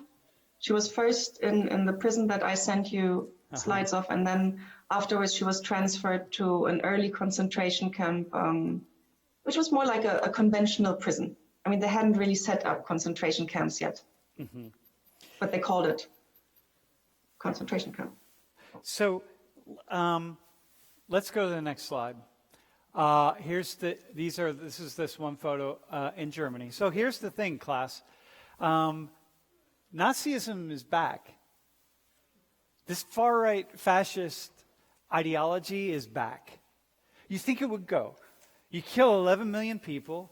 She was first in the prison that I sent you slides of, and then afterwards she was transferred to an early concentration camp, which was more like a conventional prison. I mean, they hadn't really set up concentration camps yet, but they called it concentration camp. So let's go to the next slide. This is this one photo in Germany. So here's the thing, class. Nazism is back. This far-right fascist ideology is back. You think it would go. You kill 11 million people,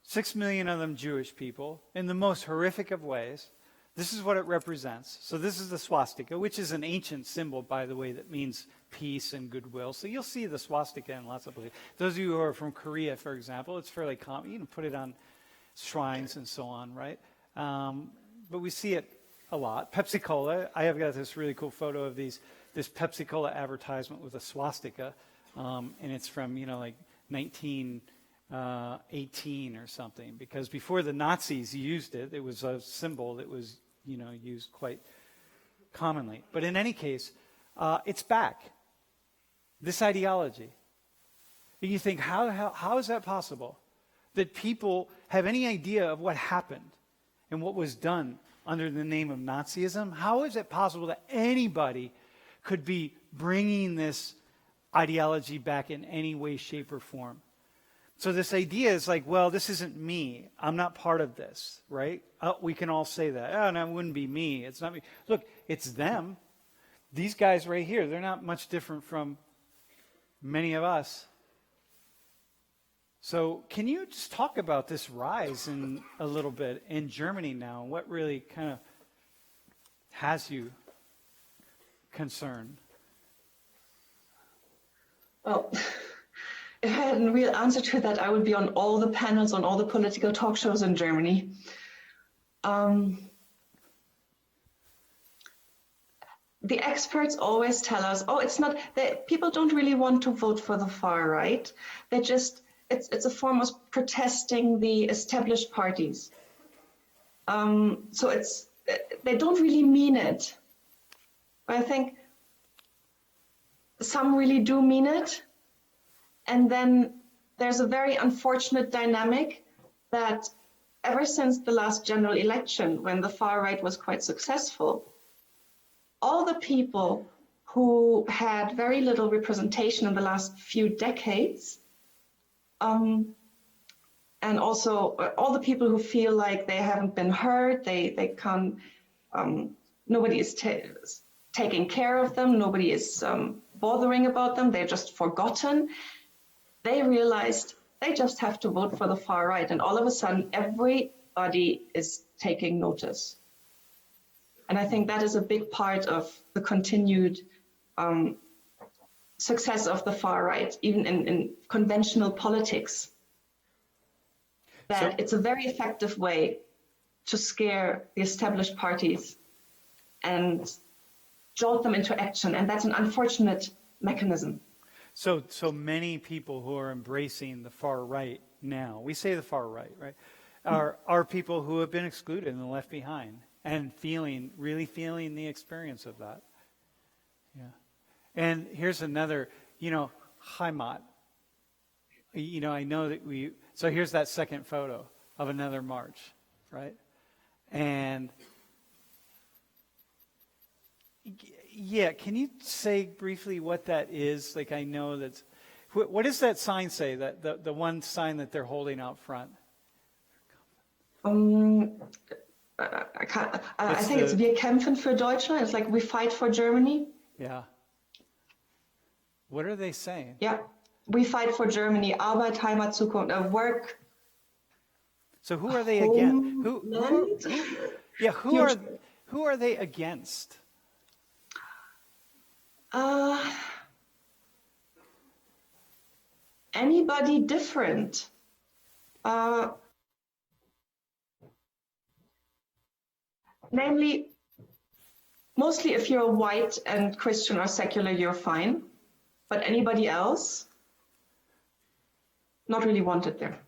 6 million of them Jewish people, in the most horrific of ways. This is what it represents. So this is the swastika, which is an ancient symbol, by the way, that means peace and goodwill. So you'll see the swastika in lots of places. Those of you who are from Korea, for example, it's fairly common. You can put it on shrines and so on, right? But we see it a lot. Pepsi Cola, I have got this really cool photo of this Pepsi Cola advertisement with a swastika, and it's from, like 1918 or something, because before the Nazis used it, it was a symbol that was, used quite commonly. But in any case, it's back. This ideology. And you think, how is that possible? that people have any idea of what happened and what was done under the name of Nazism? How is it possible that anybody could be bringing this ideology back in any way, shape, or form? So this idea is like, well, this isn't me. I'm not part of this, right? We can all say that. Oh, no, it wouldn't be me. It's not me. Look, it's them. These guys right here, they're not much different from many of us. So can you just talk about this rise in a little bit in Germany now? What really kind of has you concerned? Well, if I had a real answer to that, I would be on all the panels, on all the political talk shows in Germany. The experts always tell us, oh, it's not that people don't really want to vote for the far right. They just, it's a form of protesting the established parties. So they don't really mean it. But I think some really do mean it. And then there's a very unfortunate dynamic that ever since the last general election, when the far right was quite successful, all the people who had very little representation in the last few decades, and also all the people who feel like they haven't been heard, they can't, nobody is taking care of them, nobody is bothering about them, they're just forgotten. They realized they just have to vote for the far right, and all of a sudden everybody is taking notice. And I think that is a big part of the continued success of the far right, even in conventional politics. That it's a very effective way to scare the established parties and jolt them into action. And that's an unfortunate mechanism. So many people who are embracing the far right now, we say the far right, right, are people who have been excluded and left behind and really feeling the experience of that. Yeah. And here's another, Heimat. I know that so here's that second photo of another march, right? And yeah, can you say briefly what that is? Like, I know that's, what does that sign say, that the one sign that they're holding out front? I think it's Wir kämpfen für Deutschland. It's like we fight for Germany. Yeah. What are they saying? Yeah. We fight for Germany. Arbeit, Heimat, Zukunft. Work. So who are they against? Who are they against? Anybody different. Namely, mostly if you're white and Christian or secular, you're fine. But anybody else, not really wanted there.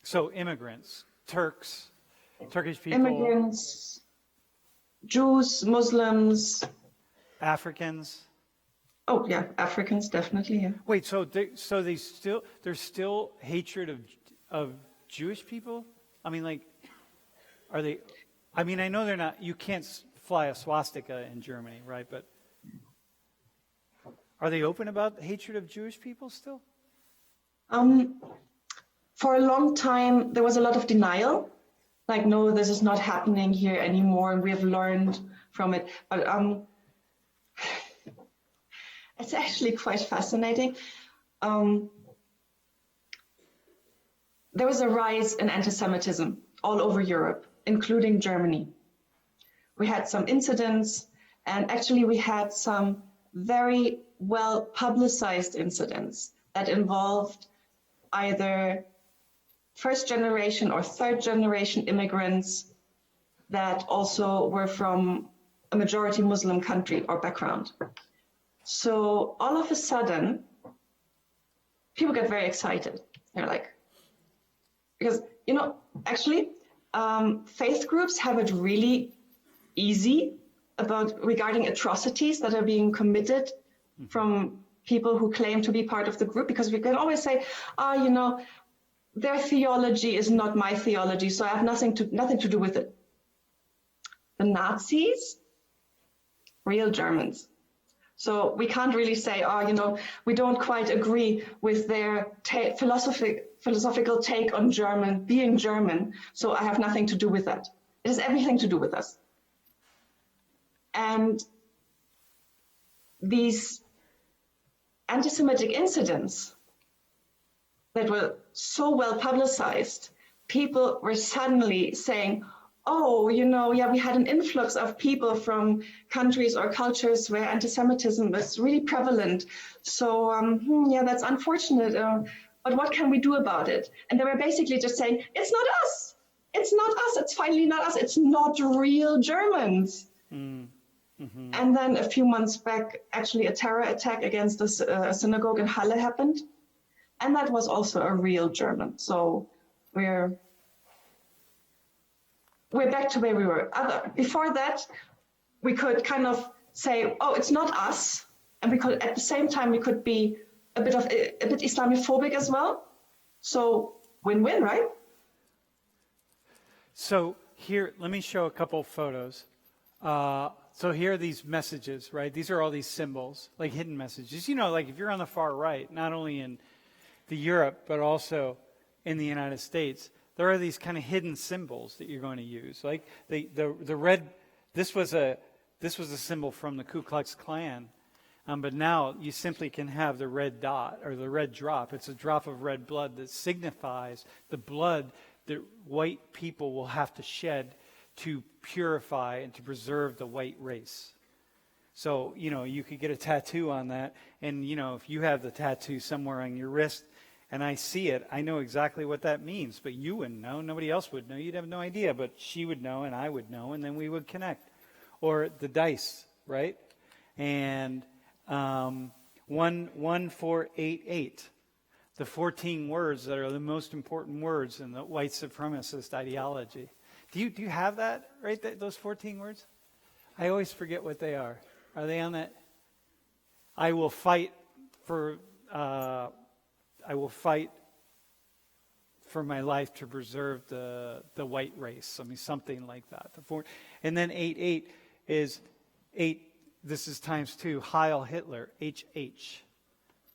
So immigrants, Turkish people. Immigrants, Jews, Muslims. Africans. Oh yeah, Africans definitely. Yeah. Wait, so there's still hatred of Jewish people? I mean, like, are they? I mean, I know they're not. You can't fly a swastika in Germany, right? But are they open about hatred of Jewish people still? For a long time, there was a lot of denial. Like, no, this is not happening here anymore, and we have learned from it. But it's actually quite fascinating. There was a rise in anti-Semitism all over Europe, including Germany. We had some incidents, and actually we had some very well publicized incidents that involved either first generation or third generation immigrants that also were from a majority Muslim country or background. So all of a sudden, people get very excited. They're like, because, actually, faith groups have it really easy regarding atrocities that are being committed from people who claim to be part of the group, because we can always say, you know, their theology is not my theology, so I have nothing to do with it. The Nazis, real Germans. So we can't really say, you know, we don't quite agree with their philosophical take on being German, so I have nothing to do with that. It has everything to do with us. And these anti-Semitic incidents that were so well publicized, people were suddenly saying, oh, you know, yeah, we had an influx of people from countries or cultures where anti-Semitism is really prevalent. So, yeah, that's unfortunate. But what can we do about it? And they were basically just saying, it's not us. It's not us. It's finally not us. It's not real Germans. Mm-hmm. And then a few months back, actually a terror attack against a synagogue in Halle happened. And that was also a real German. So we're back to where we were. Before that, we could kind of say, oh, it's not us. And we could, at the same time, we could be a bit Islamophobic as well. So win-win, right? So here, let me show a couple photos. So here are these messages, right? These are all these symbols, like hidden messages. You know, like if you're on the far right, not only in the Europe, but also in the United States, there are these kind of hidden symbols that you're going to use. Like the red, this was a symbol from the Ku Klux Klan, but now you simply can have the red dot or the red drop. It's a drop of red blood that signifies the blood that white people will have to shed to purify and to preserve the white race. So, you know, you could get a tattoo on that, and, you know, if you have the tattoo somewhere on your wrist, and I see it, I know exactly what that means, but you wouldn't know, nobody else would know, you'd have no idea, but she would know and I would know, and then we would connect. Or the dice, right? And 11488, the 14 words that are the most important words in the white supremacist ideology. Do you have that, right, those 14 words? I always forget what they are. Are they on that? I will fight for my life to preserve the white race. I mean, something like that. And then 88 is 8. This is times 2. Heil Hitler. HH.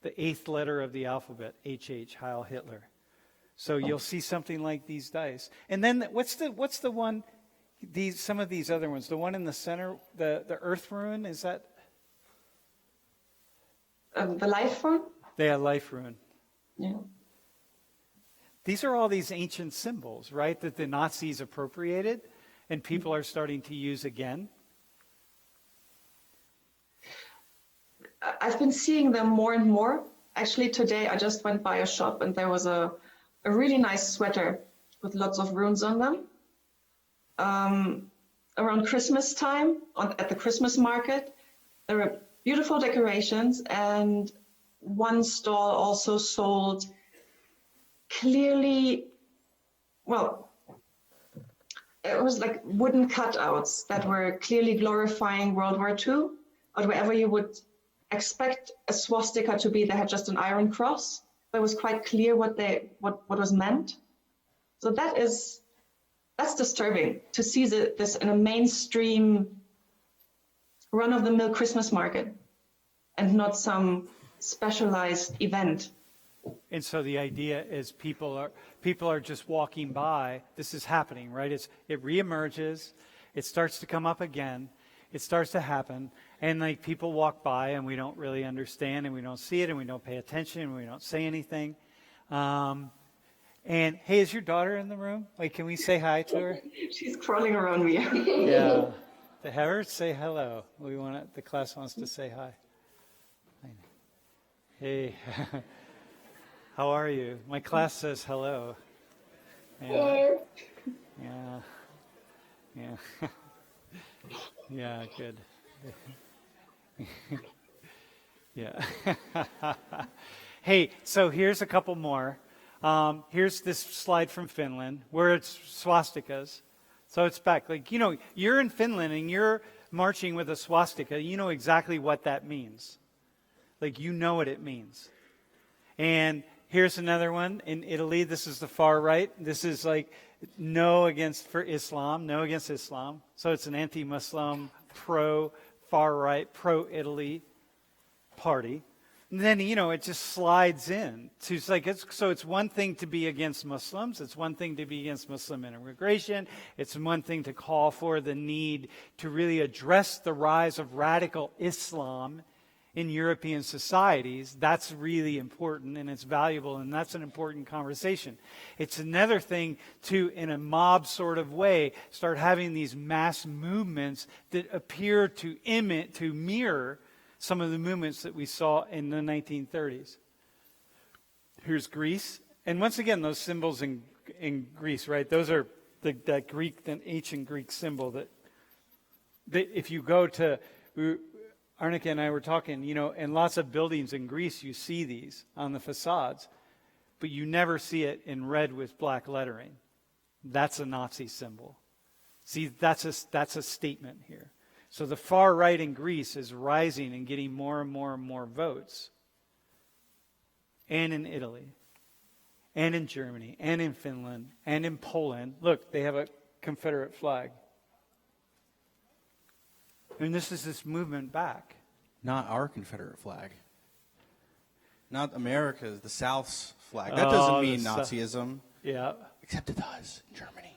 The 8th letter of the alphabet. HH. Heil Hitler. So you'll see something like these dice. And then what's the one? Some of these other ones. The one in the center, the earth rune. Is that the life rune? Yeah, life rune. Yeah. These are all these ancient symbols, right, that the Nazis appropriated and people are starting to use again. I've been seeing them more and more. Actually, today I just went by a shop and there was a really nice sweater with lots of runes on them. Around Christmas time, at the Christmas market, there were beautiful decorations, and one stall also sold clearly, well, it was like wooden cutouts that were clearly glorifying World War II, or wherever you would expect a swastika to be, they had just an iron cross. But it was quite clear what was meant. So that's disturbing to see this in a mainstream run-of-the-mill Christmas market and not some specialized event. And so the idea is people are just walking by. This is happening, right? It reemerges. It starts to come up again. It starts to happen. And like people walk by and we don't really understand and we don't see it and we don't pay attention and we don't say anything. And hey, is your daughter in the room? Like, can we say hi to her? She's crawling around me. Yeah. To have her say hello. The class wants to say hi. Hey. How are you? My class says hello. Yeah. Yeah. Yeah. Yeah, good. Yeah. Hey, so here's a couple more. Here's this slide from Finland where it's swastikas. So it's back. Like, you know, you're in Finland and you're marching with a swastika. You know exactly what that means. Like, you know what it means. And here's another one in Italy. This is the far right. This is like no against Islam. So it's an anti-Muslim, pro-far right, pro-Italy party. And then, it just slides in. So it's one thing to be against Muslims. It's one thing to be against Muslim immigration. It's one thing to call for the need to really address the rise of radical Islam in European societies. That's really important, and it's valuable, and that's an important conversation. It's another thing to, in a mob sort of way, start having these mass movements that appear to mirror some of the movements that we saw in the 1930s. Here's Greece. And once again, those symbols in Greece, right? Those are that ancient Greek symbol that if you go to, Arnika and I were talking, in lots of buildings in Greece, you see these on the facades, but you never see it in red with black lettering. That's a Nazi symbol. See, that's a statement here. So the far right in Greece is rising and getting more and more and more votes. And in Italy, and in Germany, and in Finland, and in Poland. Look, they have a Confederate flag. And this is this movement back. Not our Confederate flag. Not America's, the South's flag. That doesn't mean Nazism. Yeah. Except it does in Germany.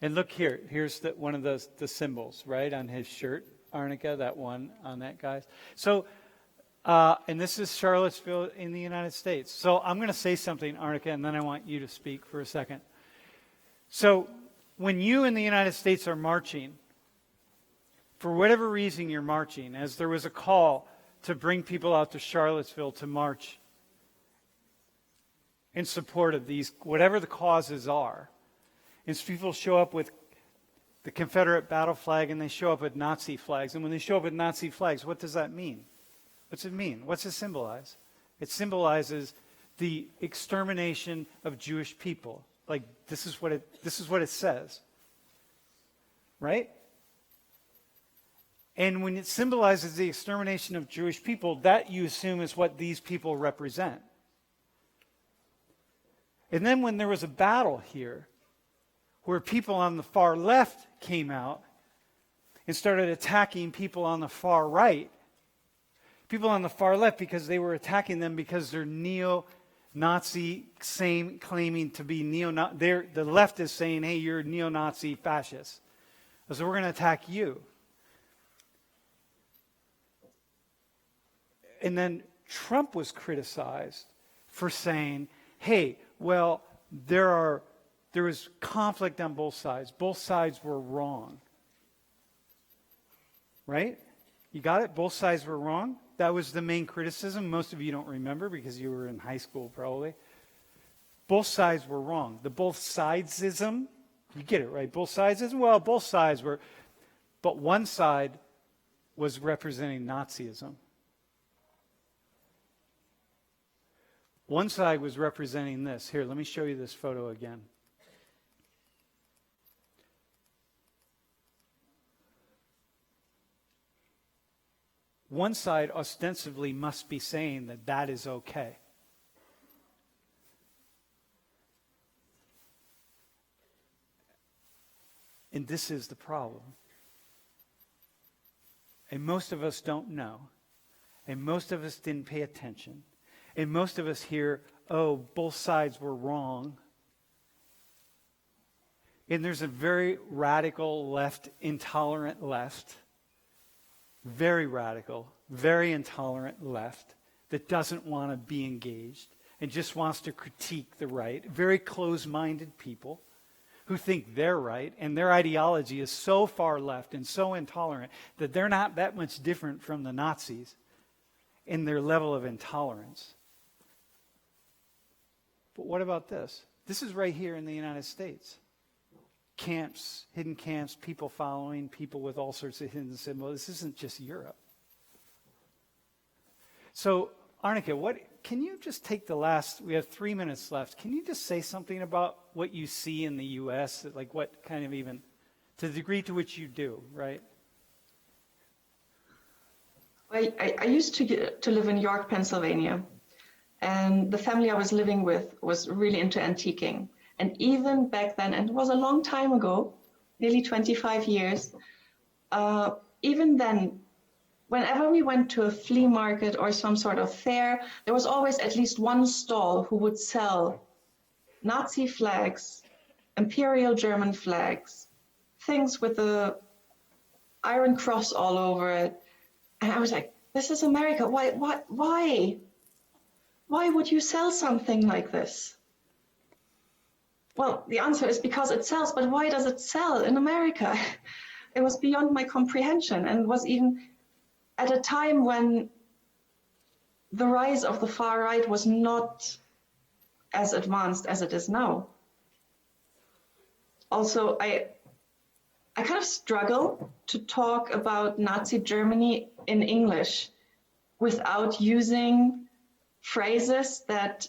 And look here. Here's one of the symbols, right, on his shirt. Arnika, that one on that guy's. So, and this is Charlottesville in the United States. So I'm going to say something, Arnika, and then I want you to speak for a second. So when you in the United States are marching, for whatever reason you're marching, as there was a call to bring people out to Charlottesville to march in support of these, whatever the causes are, and people show up with the Confederate battle flag and they show up with Nazi flags. And when they show up with Nazi flags, what does that mean? What's it mean? What's it symbolize? It symbolizes the extermination of Jewish people. Like, this is what it says. Right? And when it symbolizes the extermination of Jewish people, that you assume is what these people represent. And then when there was a battle here, where people on the far left came out and started attacking people on the far right, people on the far left, because they were attacking them because they're neo-Nazi, claiming to be neo-Nazi. The left is saying, hey, you're neo-Nazi fascists. So we're going to attack you. And then Trump was criticized for saying, hey, well, there was conflict on both sides. Both sides were wrong. Right? You got it? Both sides were wrong. That was the main criticism. Most of you don't remember because you were in high school probably. Both sides were wrong. The both sidesism, you get it, right? Both sidesism? Well, both sides were, but one side was representing Nazism. One side was representing this. Here, let me show you this photo again. One side ostensibly must be saying that that is okay. And this is the problem. And most of us don't know. And most of us didn't pay attention. And most of us hear, oh, both sides were wrong. And there's a very radical left, intolerant left, very radical, very intolerant left that doesn't want to be engaged and just wants to critique the right. Very close-minded people who think they're right, and their ideology is so far left and so intolerant that they're not that much different from the Nazis in their level of intolerance. But what about this? This is right here in the United States. Camps, hidden camps, people following, people with all sorts of hidden symbols. This isn't just Europe. So, Arnika, can you just take we have 3 minutes left. Can you just say something about what you see in the U.S., like what kind of even, to the degree to which you do, right? I used to live in York, Pennsylvania, and the family I was living with was really into antiquing. And even back then, and it was a long time ago, nearly 25 years, even then, whenever we went to a flea market or some sort of fair, there was always at least one stall who would sell Nazi flags, Imperial German flags, things with the Iron Cross all over it. And I was like, this is America. Why? Why would you sell something like this? Well, the answer is because it sells, but why does it sell in America? It was beyond my comprehension, and was even at a time when the rise of the far right was not as advanced as it is now. Also, I kind of struggle to talk about Nazi Germany in English without using phrases that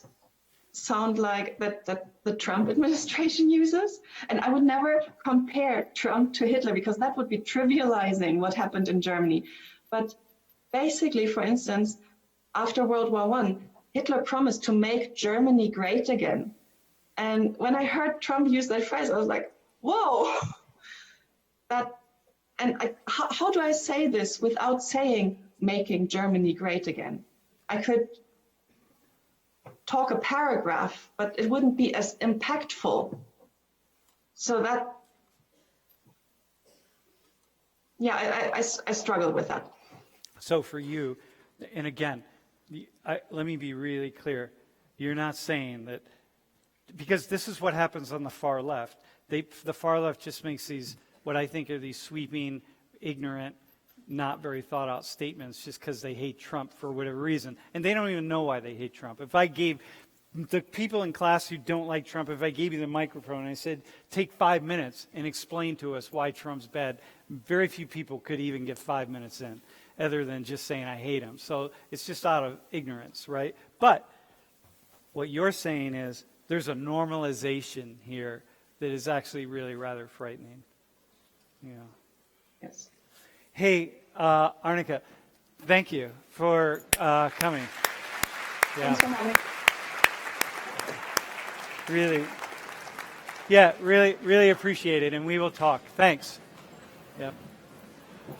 sound like that the Trump administration uses. And I would never compare Trump to Hitler, because that would be trivializing what happened in Germany. But basically, for instance, after World War I, Hitler promised to make Germany great again. And when I heard Trump use that phrase, I was like, whoa, how do I say this without saying making Germany great again? I could talk a paragraph, but it wouldn't be as impactful. So that, yeah, I struggle with that. So for you, and again, let me be really clear. You're not saying that, because this is what happens on the far left. The far left just makes these, what I think are these sweeping, ignorant, not very thought out statements just because they hate Trump for whatever reason. And they don't even know why they hate Trump. If I gave the people in class who don't like Trump, if I gave you the microphone and I said, take 5 minutes and explain to us why Trump's bad, very few people could even get 5 minutes in, other than just saying I hate him. So it's just out of ignorance, right? But what you're saying is there's a normalization here that is actually really rather frightening. Yeah. Yes. Hey, Arnika, thank you for coming. Yeah. Thanks for having me. Really appreciate it, and we will talk. Thanks. Yep.